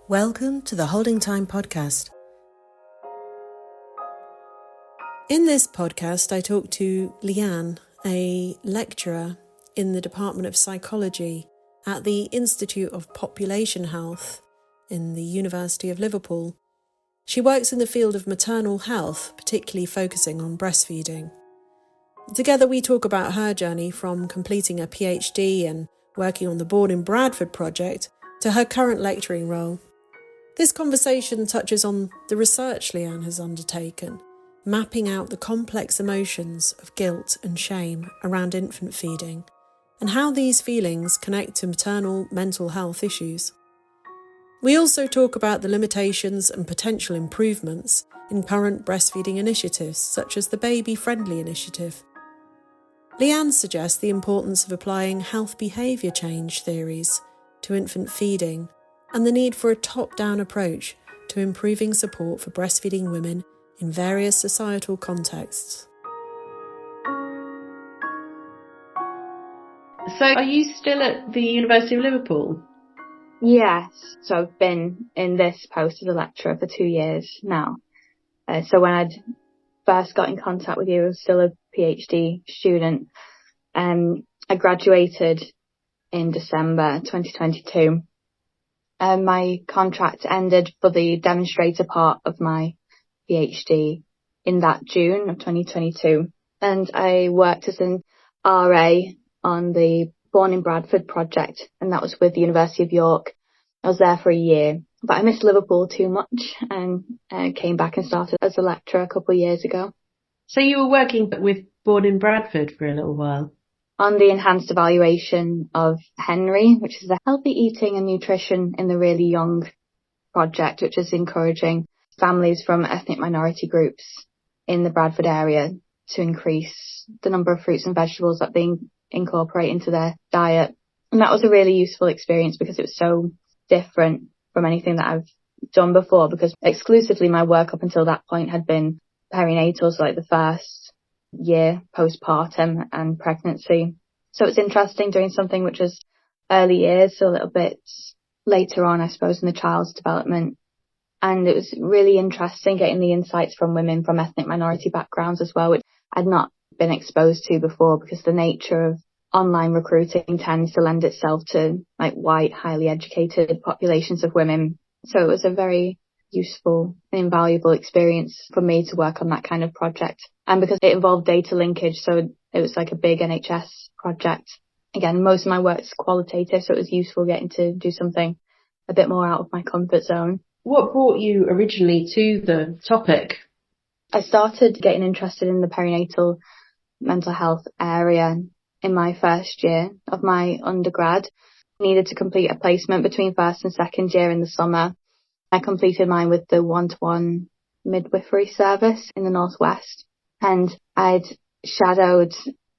Welcome to the Holding Time podcast. In this podcast, I talk to Leanne, a lecturer in the Department of Psychology at the Institute of Population Health in the University of Liverpool. She works in the field of maternal health, particularly focusing on breastfeeding. Together we talk about her journey from completing a PhD and working on the Born in Bradford project to her current lecturing role. This conversation touches on the research Leanne has undertaken, mapping out the complex emotions of guilt and shame around infant feeding, and how these feelings connect to maternal mental health issues. We also talk about the limitations and potential improvements in current breastfeeding initiatives, such as the Baby Friendly Initiative. Leanne suggests the importance of applying health behaviour change theories to infant feeding and the need for a top-down approach to improving support for breastfeeding women in various societal contexts. So are you still at the University of Liverpool? Yes, so I've been in this post as a lecturer for 2 years now. So when I'd first got in contact with you, I was still a PhD student. I graduated in December 2022. My contract ended for the demonstrator part of my PhD in that June of 2022. And I worked as an RA on the Born in Bradford project, and that was with the University of York. I was there for a year, but I missed Liverpool too much and came back and started as a lecturer a couple of years ago. So you were working with Born in Bradford for a little while? On the enhanced evaluation of Henry, which is the healthy eating and nutrition in the really young project, which is encouraging families from ethnic minority groups in the Bradford area to increase the number of fruits and vegetables that they incorporate into their diet. And that was a really useful experience because it was so different from anything that I've done before, because exclusively my work up until that point had been perinatal, so like the first year postpartum and pregnancy. So it's interesting doing something which is early years, so a little bit later on, I suppose, in the child's development. And it was really interesting getting the insights from women from ethnic minority backgrounds as well, which I'd not been exposed to before, because the nature of online recruiting tends to lend itself to like white, highly educated populations of women. So it was a very useful and invaluable experience for me to work on that kind of project. And because it involved data linkage, so it was like a big NHS project. Again, most of my work's qualitative, so it was useful getting to do something a bit more out of my comfort zone. What brought you originally to the topic? I started getting interested in the perinatal mental health area in my first year of my undergrad. I needed to complete a placement between first and second year in the summer. I completed mine with the one-to-one midwifery service in the Northwest, and I'd shadowed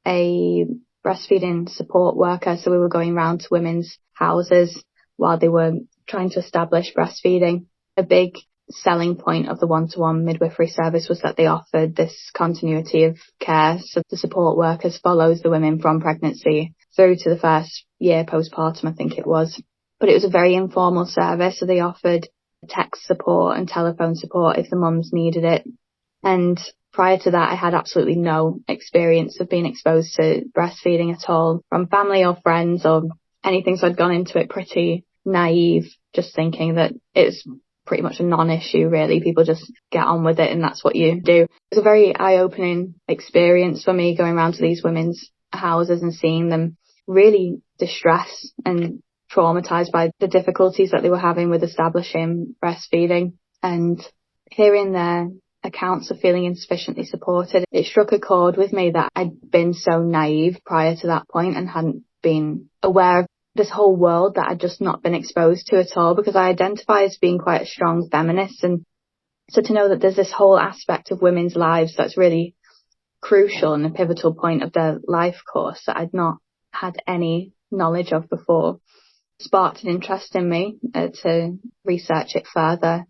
a breastfeeding support worker. So we were going around to women's houses while they were trying to establish breastfeeding. A big selling point of the one-to-one midwifery service was that they offered this continuity of care. So the support workers follows the women from pregnancy through to the first year postpartum, I think it was. But it was a very informal service, so they offered text support and telephone support if the mums needed it. And prior to that, I had absolutely no experience of being exposed to breastfeeding at all from family or friends or anything. So I'd gone into it pretty naive, just thinking that it's pretty much a non-issue, really. People just get on with it and that's what you do. It was a very eye-opening experience for me, going around to these women's houses and seeing them really distressed and traumatized by the difficulties that they were having with establishing breastfeeding, and hearing their accounts of feeling insufficiently supported. It struck a chord with me that I'd been so naive prior to that point and hadn't been aware of this whole world that I'd just not been exposed to at all, because I identify as being quite a strong feminist. And so to know that there's this whole aspect of women's lives that's really crucial and a pivotal point of their life course that I'd not had any knowledge of before sparked an interest in me to research it further.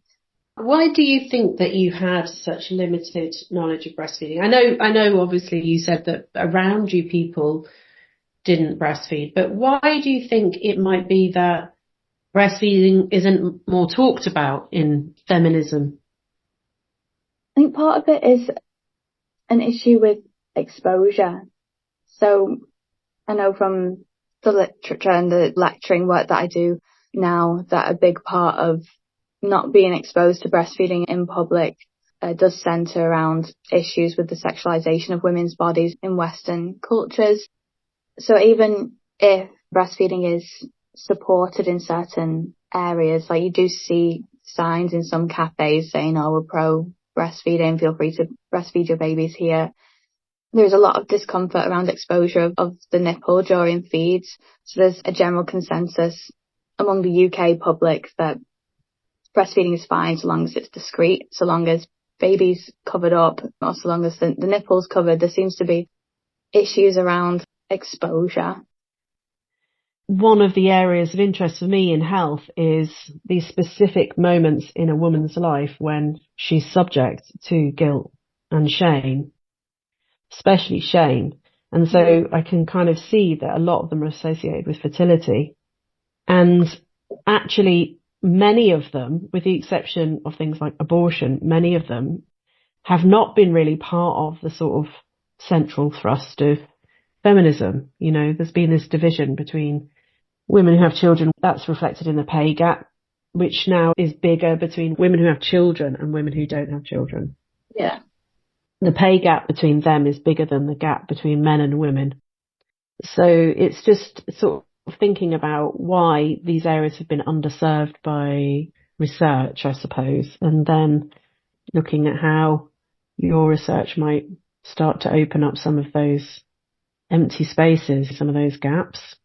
Why do you think that you had such limited knowledge of breastfeeding? I know obviously you said that around you people didn't breastfeed, but why do you think it might be that breastfeeding isn't more talked about in feminism? I think part of it is an issue with exposure. So I know from the literature and the lecturing work that I do now that a big part of not being exposed to breastfeeding in public does centre around issues with the sexualisation of women's bodies in Western cultures. So even if breastfeeding is supported in certain areas, like you do see signs in some cafes saying, oh, we're pro breastfeeding, feel free to breastfeed your babies here. There's a lot of discomfort around exposure of the nipple during feeds. So there's a general consensus among the UK public that breastfeeding is fine so long as it's discreet, so long as baby's covered up, or so long as the nipple's covered. There seems to be issues around exposure. One of the areas of interest for me in health is these specific moments in a woman's life when she's subject to guilt and shame, especially shame. And so I can kind of see that a lot of them are associated with fertility. And actually, many of them, with the exception of things like abortion, many of them have not been really part of the sort of central thrust of feminism. You know, there's been this division between women who have children. That's reflected in the pay gap, which now is bigger between women who have children and women who don't have children. Yeah. The pay gap between them is bigger than the gap between men and women. So it's just sort of thinking about why these areas have been underserved by research, I suppose, and then looking at how your research might start to open up some of those empty spaces, some of those gaps.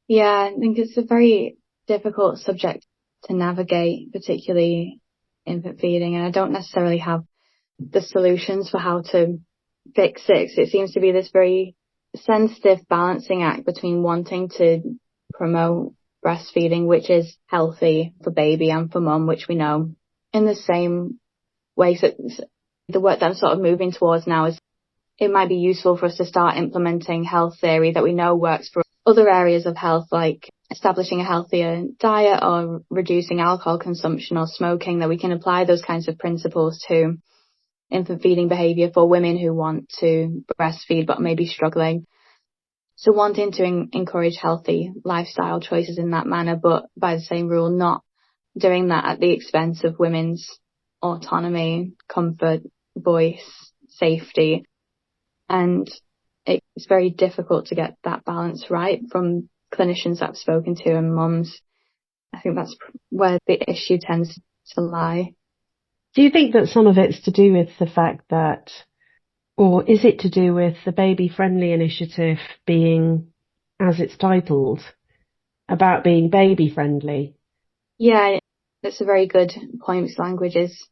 Yeah, I think it's a very difficult subject to navigate, particularly infant feeding, and I don't necessarily have the solutions for how to fix it. It seems to be this very sensitive balancing act between wanting to promote breastfeeding, which is healthy for baby and for mum, which we know, in the same way. So the work that I'm sort of moving towards now is it might be useful for us to start implementing health theory that we know works for other areas of health, like establishing a healthier diet or reducing alcohol consumption or smoking, that we can apply those kinds of principles to infant feeding behaviour for women who want to breastfeed but may be struggling. So wanting to encourage healthy lifestyle choices in that manner, but by the same rule, not doing that at the expense of women's autonomy, comfort, voice, safety. And it's very difficult to get that balance right from clinicians that I've spoken to and mums. I think that's where the issue tends to lie. Do you think that some of it's to do with the fact that, or is it to do with the Baby Friendly initiative being, as it's titled, about being baby friendly? Yeah, that's a very good point. Language is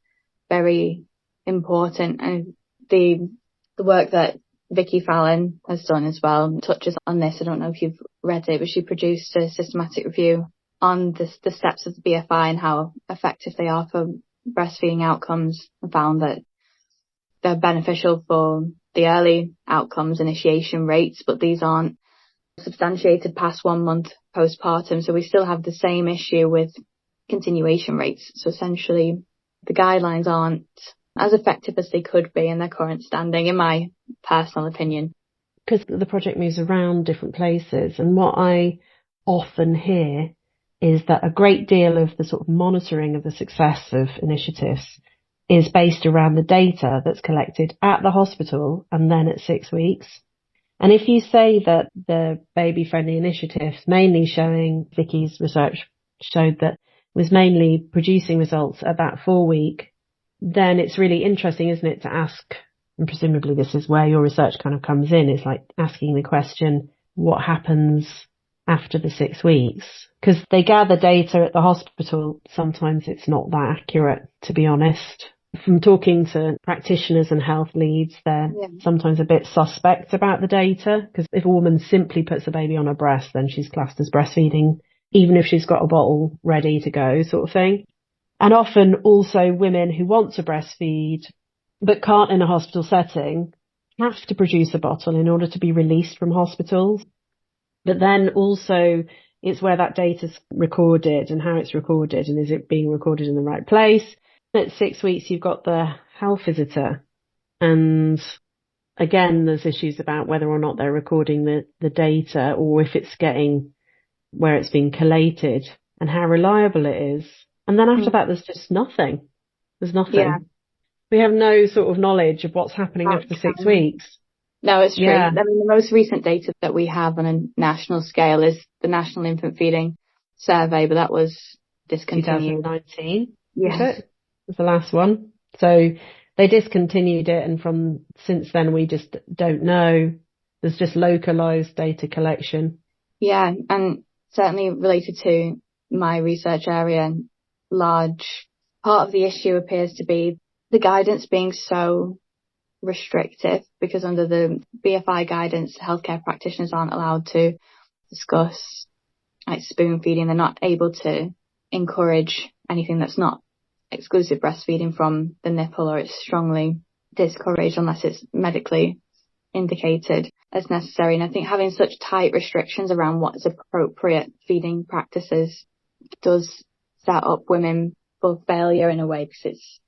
very important, and the work that Vicky Fallon has done as well touches on this. I don't know if you've read it, but she produced a systematic review on the steps of the BFI and how effective they are for breastfeeding outcomes, and found that they're beneficial for the early outcomes, initiation rates, but these aren't substantiated past 1 month postpartum. So we still have the same issue with continuation rates. So essentially the guidelines aren't as effective as they could be in their current standing, in my personal opinion. Because the project moves around different places, and what I often hear is that a great deal of the sort of monitoring of the success of initiatives is based around the data that's collected at the hospital and then at 6 weeks. And if you say that the Baby Friendly initiative, mainly showing, Vicky's research showed that was mainly producing results at that 4 week, then it's really interesting, isn't it, to ask, and presumably this is where your research kind of comes in, it's like asking the question, what happens after the 6 weeks? Because they gather data at the hospital, sometimes it's not that accurate, to be honest. From talking to practitioners and health leads, they're sometimes a bit suspect about the data, because if a woman simply puts a baby on her breast, then she's classed as breastfeeding, even if she's got a bottle ready to go, sort of thing. And often also women who want to breastfeed but can't in a hospital setting have to produce a bottle in order to be released from hospitals. But then also It's where that data's recorded and how it's recorded, and is it being recorded in the right place. At 6 weeks, you've got the health visitor. And again, there's issues about whether or not they're recording the data, or if it's getting where it's being collated and how reliable it is. And then after that, there's just nothing. There's nothing. Yeah. We have no sort of knowledge of what's happening after 6 weeks. No, it's true. Yeah. I mean, the most recent data that we have on a national scale is the National Infant Feeding Survey, but that was discontinued. 2019. Yes. Was it? Was the last one. So they discontinued it, and from since then we just don't know. There's just localized data collection. Yeah, and certainly related to my research area, large part of the issue appears to be the guidance being so restrictive, because under the BFI guidance, healthcare practitioners aren't allowed to discuss like spoon feeding. They're not able to encourage anything that's not exclusive breastfeeding from the nipple, or it's strongly discouraged unless it's medically indicated as necessary. And I think having such tight restrictions around what is appropriate feeding practices does set up women for failure in a way, because it's,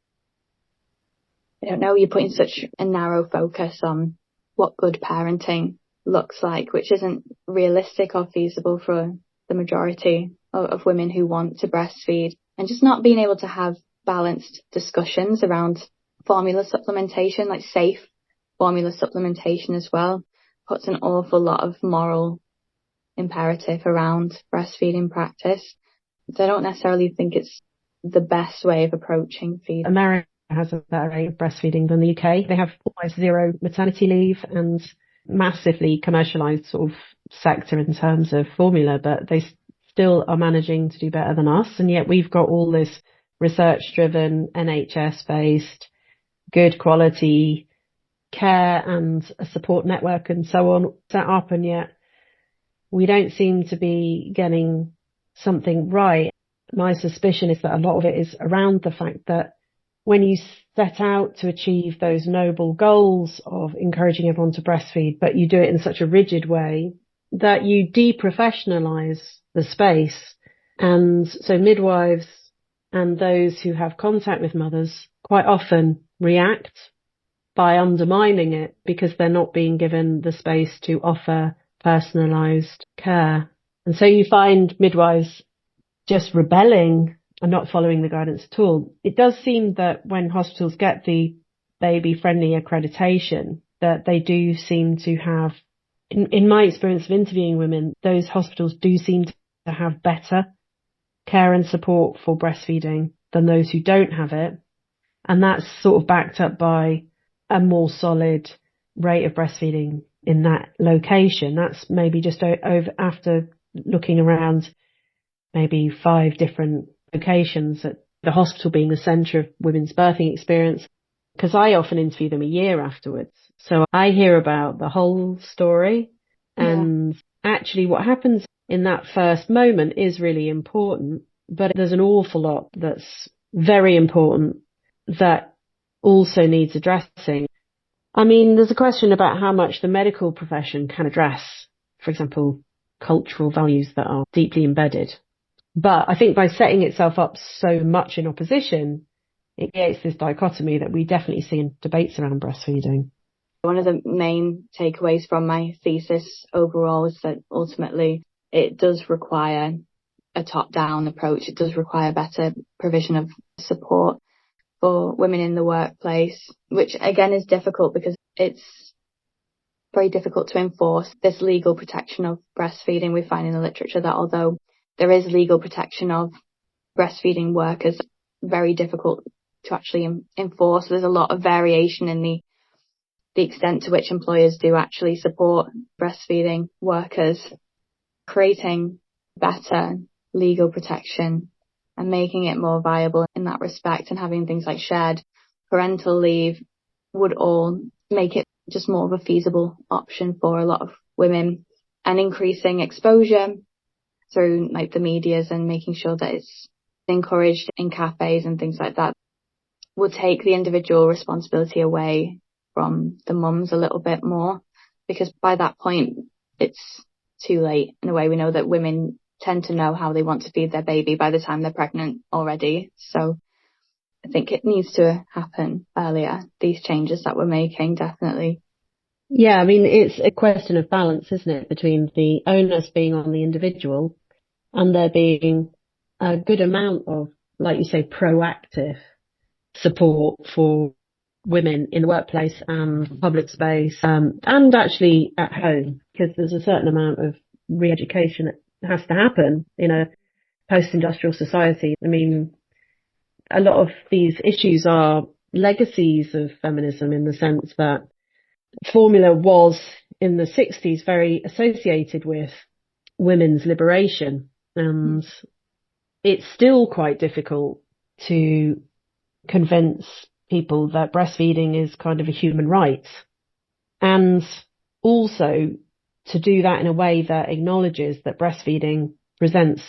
I don't know, you're putting such a narrow focus on what good parenting looks like, which isn't realistic or feasible for the majority of women who want to breastfeed. And just not being able to have balanced discussions around formula supplementation, like safe formula supplementation as well, puts an awful lot of moral imperative around breastfeeding practice. So I don't necessarily think it's the best way of approaching feeding. America has a better rate of breastfeeding than the UK. They have almost zero maternity leave and massively commercialised sort of sector in terms of formula, but they still are managing to do better than us. And yet we've got all this research-driven, NHS-based, good quality care and a support network and so on set up, and yet we don't seem to be getting something right. My suspicion is that a lot of it is around the fact that when you set out to achieve those noble goals of encouraging everyone to breastfeed, but you do it in such a rigid way that you deprofessionalise the space. And so midwives and those who have contact with mothers quite often react by undermining it because they're not being given the space to offer personalised care. And so you find midwives just rebelling and not following the guidance at all. It does seem that when hospitals get the baby-friendly accreditation, that they do seem to have, in my experience of interviewing women, those hospitals do seem to have better care and support for breastfeeding than those who don't have it. And that's sort of backed up by a more solid rate of breastfeeding in that location. That's maybe just over after looking around maybe 5 different locations, at the hospital being the centre of women's birthing experience, because I often interview them a year afterwards. So I hear about the whole story, and actually what happens in that first moment is really important, but there's an awful lot that's very important that also needs addressing. I mean, there's a question about how much the medical profession can address, for example, cultural values that are deeply embedded. But I think by setting itself up so much in opposition, it creates this dichotomy that we definitely see in debates around breastfeeding. One of the main takeaways from my thesis overall is that ultimately it does require a top-down approach. It does require better provision of support for women in the workplace, which again is difficult because it's very difficult to enforce this legal protection of breastfeeding. We find in the literature that although there is legal protection of breastfeeding workers, very difficult to actually enforce. There's a lot of variation in the extent to which employers do actually support breastfeeding workers. Creating better legal protection and making it more viable in that respect, and having things like shared parental leave would all make it just more of a feasible option for a lot of women, and increasing exposure through like the medias and making sure that it's encouraged in cafes and things like that would take the individual responsibility away from the mums a little bit more, because by that point it's too late. In a way, we know that women tend to know how they want to feed their baby by the time they're pregnant already. So I think it needs to happen earlier, these changes that we're making, definitely. Yeah, I mean, it's a question of balance, isn't it, between the onus being on the individual and there being a good amount of, like you say, proactive support for women in the workplace and public space, and actually at home, because there's a certain amount of re-education that has to happen in a post-industrial society. I mean, a lot of these issues are legacies of feminism in the sense that formula was in the 60s very associated with women's liberation, and it's still quite difficult to convince people that breastfeeding is kind of a human right, and also to do that in a way that acknowledges that breastfeeding presents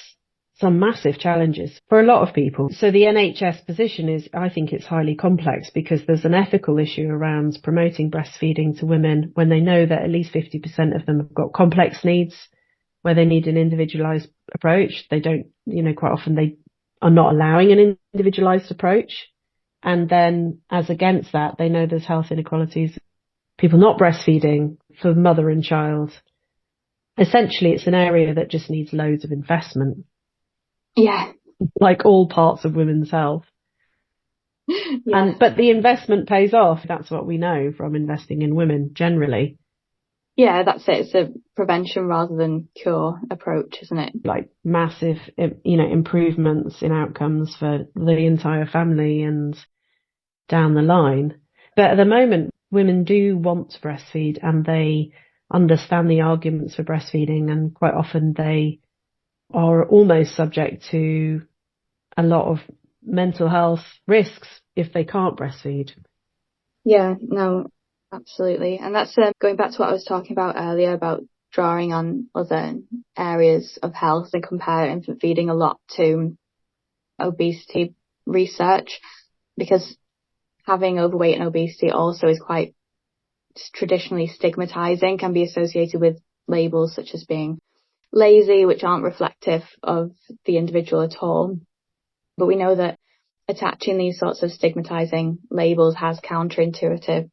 some massive challenges for a lot of people. So the NHS position is, I think it's highly complex because there's an ethical issue around promoting breastfeeding to women when they know that at least 50% of them have got complex needs where they need an individualized approach. They don't, quite often they are not allowing an individualized approach. And then as against that, they know there's health inequalities, people not breastfeeding for mother and child. Essentially, it's an area that just needs loads of investment. Yeah. Like all parts of women's health. Yeah. But the investment pays off. That's what we know from investing in women generally. Yeah, that's it. It's a prevention rather than cure approach, isn't it? Like massive, improvements in outcomes for the entire family and down the line. But at the moment, women do want to breastfeed and they understand the arguments for breastfeeding, and quite often they are almost subject to a lot of mental health risks if they can't breastfeed. Yeah, no, absolutely. And that's going back to what I was talking about earlier about drawing on other areas of health and compare infant feeding a lot to obesity research, because having overweight and obesity also is quite traditionally stigmatizing, can be associated with labels such as being lazy, which aren't reflective of the individual at all. But we know that attaching these sorts of stigmatizing labels has counterintuitive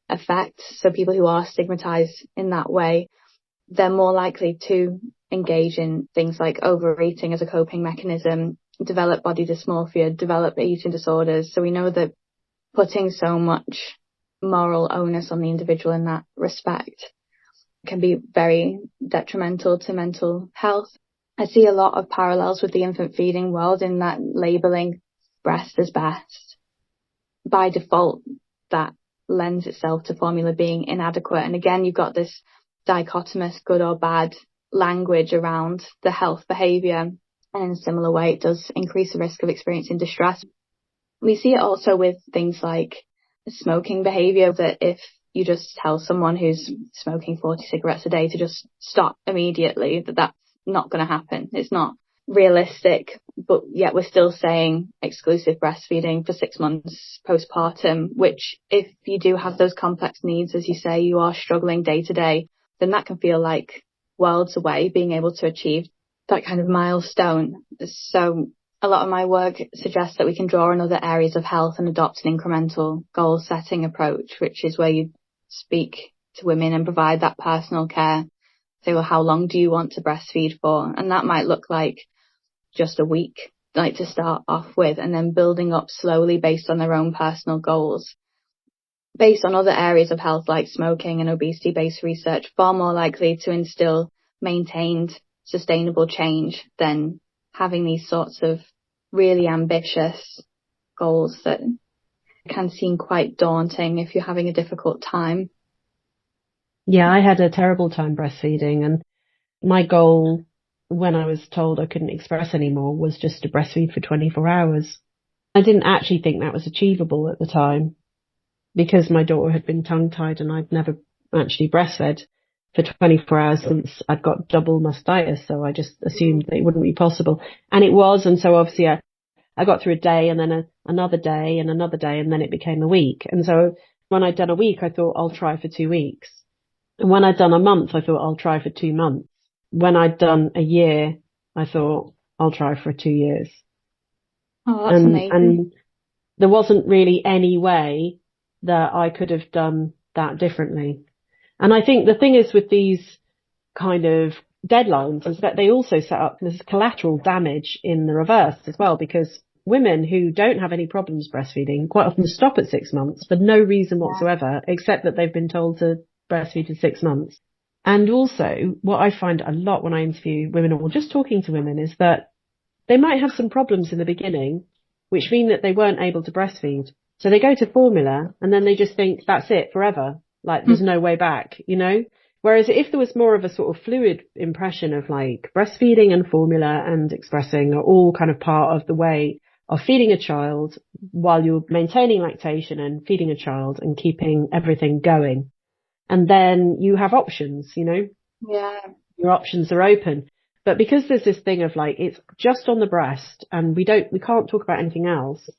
effects. So people who are stigmatized in that way, they're more likely to engage in things like overeating as a coping mechanism, develop body dysmorphia, develop eating disorders. So we know that putting so much moral onus on the individual in that respect can be very detrimental to mental health. I see a lot of parallels with the infant feeding world in that labeling breast as best. By default, that lends itself to formula being inadequate. And again, you've got this dichotomous good or bad language around the health behaviour. And in a similar way, it does increase the risk of experiencing distress. We see it also with things like smoking behaviour, that if you just tell someone who's smoking 40 cigarettes a day to just stop immediately, that's not going to happen. It's not realistic, but yet we're still saying exclusive breastfeeding for 6 months postpartum, which if you do have those complex needs, as you say, you are struggling day to day, then that can feel like worlds away, being able to achieve that kind of milestone. So a lot of my work suggests that we can draw on other areas of health and adopt an incremental goal setting approach, which is where you speak to women and provide that personal care. Say, well, how long do you want to breastfeed for? And that might look like just a week, like to start off with, and then building up slowly based on their own personal goals. Based on other areas of health like smoking and obesity-based research, far more likely to instill maintained sustainable change than having these sorts of really ambitious goals that can seem quite daunting if you're having a difficult time. Yeah, I had a terrible time breastfeeding, and my goal when I was told I couldn't express anymore was just to breastfeed for 24 hours. I didn't actually think that was achievable at the time because my daughter had been tongue-tied and I'd never actually breastfed for 24 hours since I'd got double mastitis, so I just assumed that it wouldn't be possible. And it was, and so obviously I got through a day and then another day and another day, and then it became a week. And so when I'd done a week, I thought I'll try for 2 weeks. And when I'd done a month, I thought I'll try for 2 months. When I'd done a year, I thought, I'll try for 2 years. Oh, that's amazing. And there wasn't really any way that I could have done that differently. And I think the thing is with these kind of deadlines is that they also set up this collateral damage in the reverse as well, because women who don't have any problems breastfeeding quite often stop at 6 months for no reason whatsoever, except that they've been told to breastfeed for 6 months. And also what I find a lot when I interview women or just talking to women is that they might have some problems in the beginning, which mean that they weren't able to breastfeed. So they go to formula and then they just think that's it forever. Like there's no way back, you know? Whereas if there was more of a sort of fluid impression of like breastfeeding and formula and expressing are all kind of part of the way of feeding a child while you're maintaining lactation and feeding a child and keeping everything going. And then you have options, you know? Yeah. Your options are open. But because there's this thing of like, it's just on the breast and we can't talk about anything else,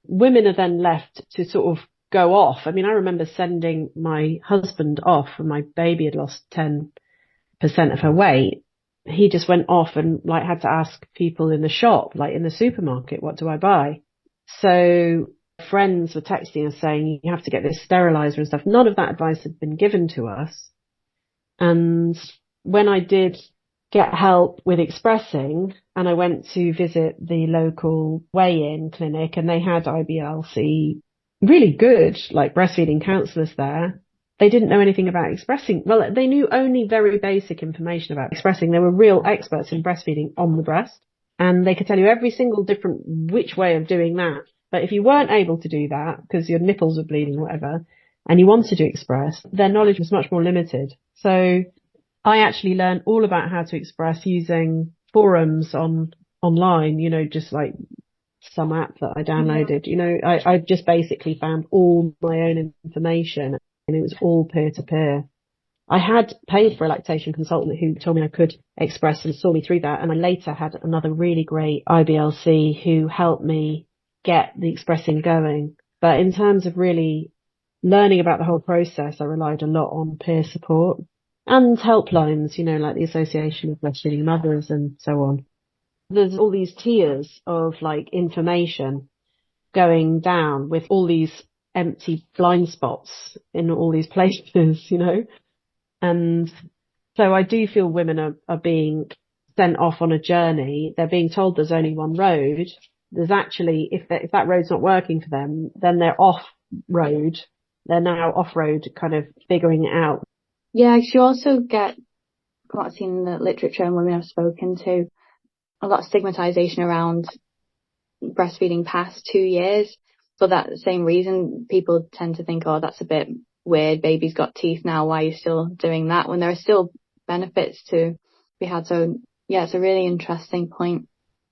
women are then left to sort of go off. I mean, I remember sending my husband off when my baby had lost 10% of her weight. He just went off and like had to ask people in the shop, like in the supermarket, what do I buy? So friends were texting us saying, you have to get this sterilizer and stuff. None of that advice had been given to us. And when I did get help with expressing and I went to visit the local weigh-in clinic and they had IBLC, really good, like breastfeeding counsellors there. They didn't know anything about expressing. Well, they knew only very basic information about expressing. They were real experts in breastfeeding on the breast and they could tell you every single different which way of doing that. But if you weren't able to do that because your nipples were bleeding or whatever and you wanted to express, their knowledge was much more limited. So I actually learned all about how to express using forums online, you know, just like some app that I downloaded. You know, I just basically found all my own information and it was all peer to peer. I had paid for a lactation consultant who told me I could express and saw me through that. And I later had another really great IBLC who helped me get the expressing going. But in terms of really learning about the whole process, I relied a lot on peer support and helplines, you know, like the Association of Breastfeeding Mothers and so on. There's all these tiers of like information going down with all these empty blind spots in all these places, you know. And so I do feel women are being sent off on a journey. They're being told there's only one road. There's actually, if that road's not working for them, then they're off road. They're now off road kind of figuring it out. Yeah, you also get, what I've seen in the literature and women I've spoken to, a lot of stigmatization around breastfeeding past 2 years. For that same reason, people tend to think, oh, that's a bit weird. Baby's got teeth now. Why are you still doing that? When there are still benefits to be had. So yeah, it's a really interesting point.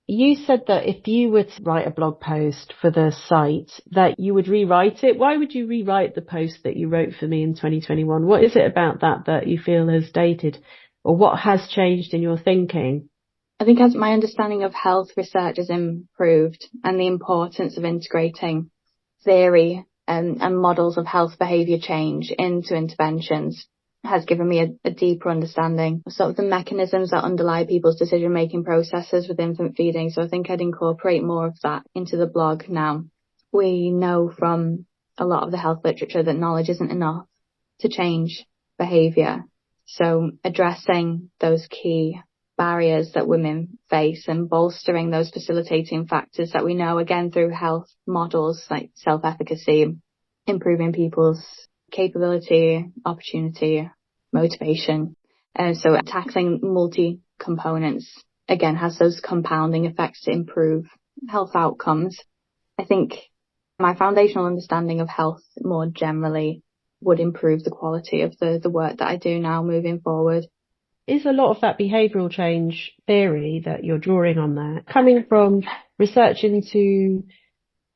You said that if you were to write a blog post for the site, that you would rewrite it. Why would you rewrite the post that you wrote for me in 2021? What is it about that you feel has dated, or what has changed in your thinking? I think as my understanding of health research has improved and the importance of integrating theory and models of health behaviour change into interventions has given me a deeper understanding of sort of the mechanisms that underlie people's decision-making processes with infant feeding. So I think I'd incorporate more of that into the blog now. We know from a lot of the health literature that knowledge isn't enough to change behaviour. So addressing those key barriers that women face and bolstering those facilitating factors that we know, again, through health models like self-efficacy, improving people's capability, opportunity, motivation. So tackling multi-components, again, has those compounding effects to improve health outcomes. I think my foundational understanding of health more generally would improve the quality of the work that I do now moving forward. Is a lot of that behavioural change theory that you're drawing on there coming from research into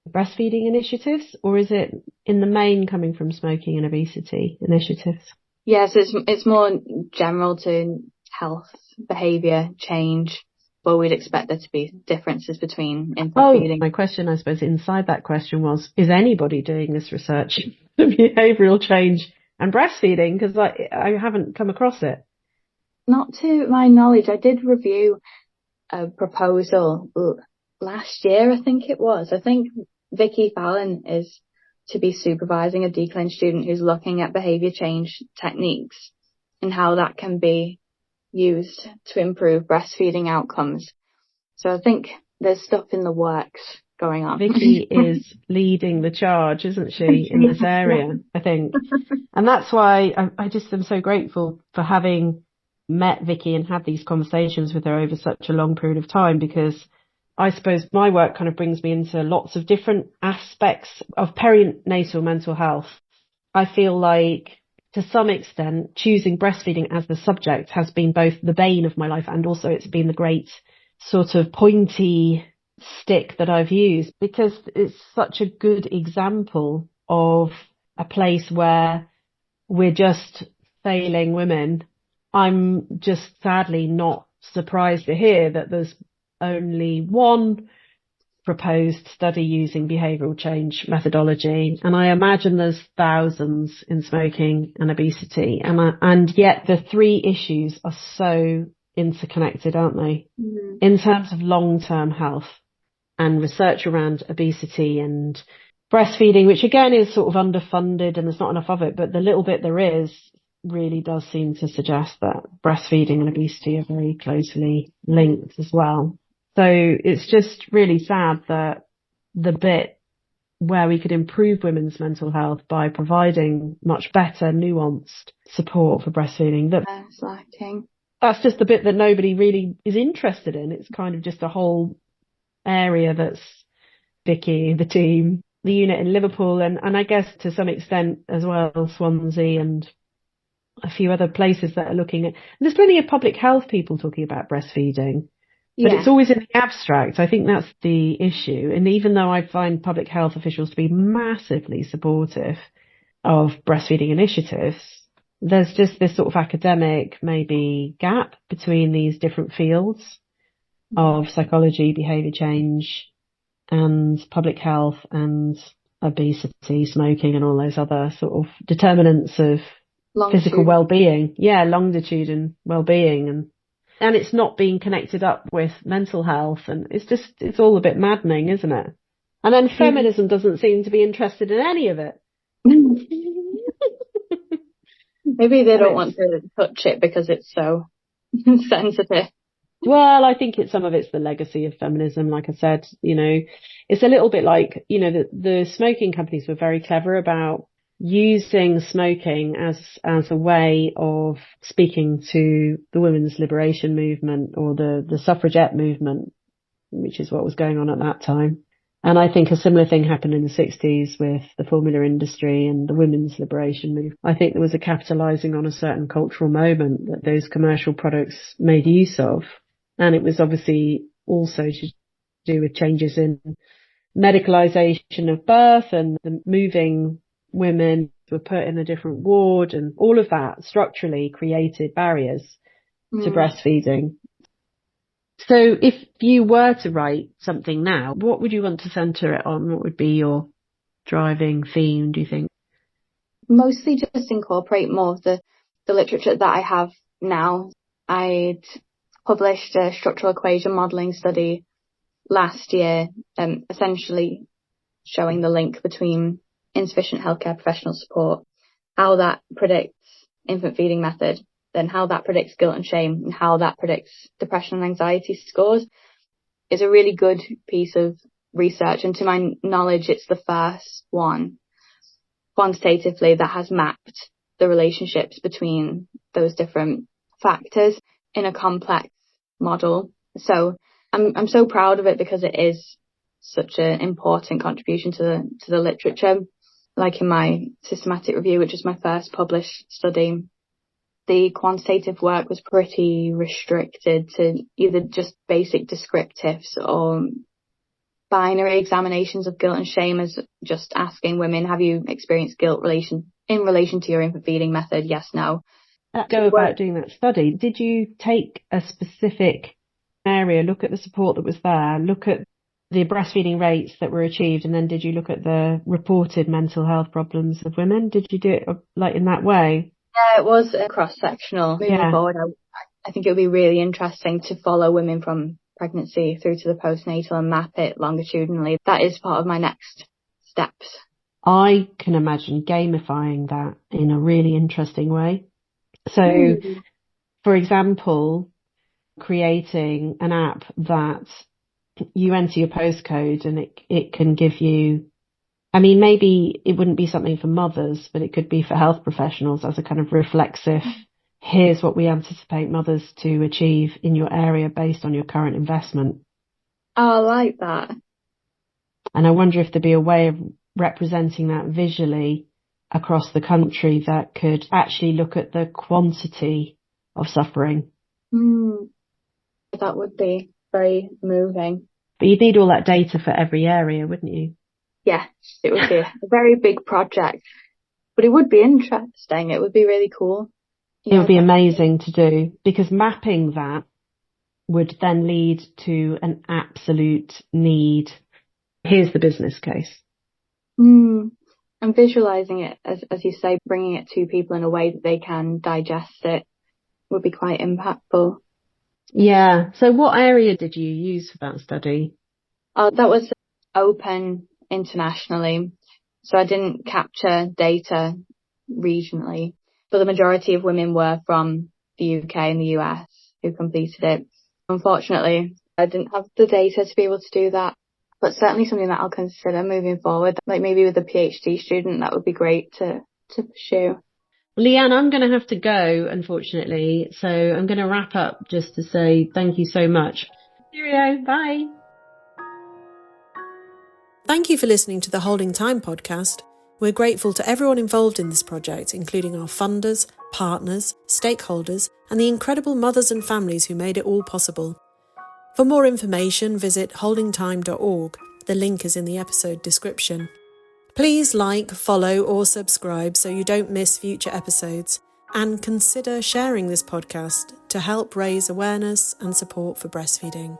breastfeeding initiatives, or is it in the main coming from smoking and obesity initiatives? Yes, it's more general to health behaviour change, but we'd expect there to be differenes between infant feeding. My question, I suppose, inside that question was, is anybody doing this research in behavioural change and breastfeeding? Because I haven't come across it. Not to my knowledge. I did review a proposal last year, I think it was. I think Vicky Fallon is to be supervising a decline student who's looking at behaviour change techniques and how that can be used to improve breastfeeding outcomes. So I think there's stuff in the works going on. Vicky is leading the charge, isn't she, in this area, I think. And that's why I just am so grateful for having met Vicky and had these conversations with her over such a long period of time, because I suppose my work kind of brings me into lots of different aspects of perinatal mental health. I feel like, to some extent, choosing breastfeeding as the subject has been both the bane of my life and also it's been the great sort of pointy stick that I've used, because it's such a good example of a place where we're just failing women. I'm just sadly not surprised to hear that there's only one proposed study using behavioural change methodology, and I imagine there's thousands in smoking and obesity, and yet the three issues are so interconnected, aren't they? Mm. In terms of long-term health and research around obesity and breastfeeding, which again is sort of underfunded and there's not enough of it, but the little bit there is really does seem to suggest that breastfeeding and obesity are very closely linked as well. So it's just really sad that the bit where we could improve women's mental health by providing much better, nuanced support for breastfeeding, It's lacking. That's just the bit that nobody really is interested in. It's kind of just a whole area that's Vicky, the team, the unit in Liverpool, and I guess to some extent as well, Swansea and a few other places that are looking at. There's plenty of public health people talking about breastfeeding. But it's always in the abstract. I think that's the issue. And even though I find public health officials to be massively supportive of breastfeeding initiatives, there's just this sort of academic maybe gap between these different fields of psychology, behaviour change, and public health and obesity, smoking, and all those other sort of determinants of physical well-being. Yeah, longitude and well-being, and it's not being connected up with mental health, and it's all a bit maddening, isn't it? And then feminism doesn't seem to be interested in any of it. Maybe they don't want to touch it because it's so sensitive. Well, I think some of it's the legacy of feminism. Like I said, it's a little bit like, the smoking companies were very clever about using smoking as a way of speaking to the women's liberation movement or the suffragette movement, which is what was going on at that time. And I think a similar thing happened in the 60s with the formula industry and the women's liberation movement. I think there was a capitalising on a certain cultural moment that those commercial products made use of. And it was obviously also to do with changes in medicalisation of birth and the moving women were put in a different ward, and all of that structurally created barriers to breastfeeding. So if you were to write something now, what would you want to centre it on? What would be your driving theme, do you think? Mostly just incorporate more of the literature that I have now. I'd published a structural equation modelling study last year, essentially showing the link between insufficient healthcare professional support, how that predicts infant feeding method, then how that predicts guilt and shame, and how that predicts depression and anxiety scores. Is a really good piece of research, and to my knowledge it's the first one quantitatively that has mapped the relationships between those different factors in a complex model. So I'm so proud of it because it is such an important contribution to the literature. Like in my systematic review, which is my first published study, the quantitative work was pretty restricted to either just basic descriptives or binary examinations of guilt and shame, as just asking women, have you experienced guilt in relation to your infant feeding method? Yes, no. Go about doing that study. Did you take a specific area, look at the support that was there, look at the breastfeeding rates that were achieved, and then did you look at the reported mental health problems of women? Did you do it like in that way? Yeah, it was cross-sectional. Moving forward, I think it would be really interesting to follow women from pregnancy through to the postnatal and map it longitudinally. That is part of my next steps. I can imagine gamifying that in a really interesting way. So, for example, creating an app that you enter your postcode and it can give you, I mean, maybe it wouldn't be something for mothers, but it could be for health professionals as a kind of reflexive, here's what we anticipate mothers to achieve in your area based on your current investment. Oh, I like that. And I wonder if there'd be a way of representing that visually across the country that could actually look at the quantity of suffering. That would be very moving. But you'd need all that data for every area, wouldn't you? Yes, it would be a very big project, but it would be interesting. It would be really cool. It would be amazing to do, because mapping that would then lead to an absolute need. Here's the business case. And visualising it, as you say, bringing it to people in a way that they can digest it would be quite impactful. Yeah. So what area did you use for that study? That was open internationally. So I didn't capture data regionally, but the majority of women were from the UK and the US who completed it. Unfortunately, I didn't have the data to be able to do that, but certainly something that I'll consider moving forward. Like maybe with a PhD student, that would be great to pursue. Leanne, I'm going to have to go, unfortunately. So I'm going to wrap up just to say thank you so much. Cheerio. Bye. Thank you for listening to the Holding Time podcast. We're grateful to everyone involved in this project, including our funders, partners, stakeholders, and the incredible mothers and families who made it all possible. For more information, visit holdingtime.org. The link is in the episode description. Please like, follow, or subscribe so you don't miss future episodes, and consider sharing this podcast to help raise awareness and support for breastfeeding.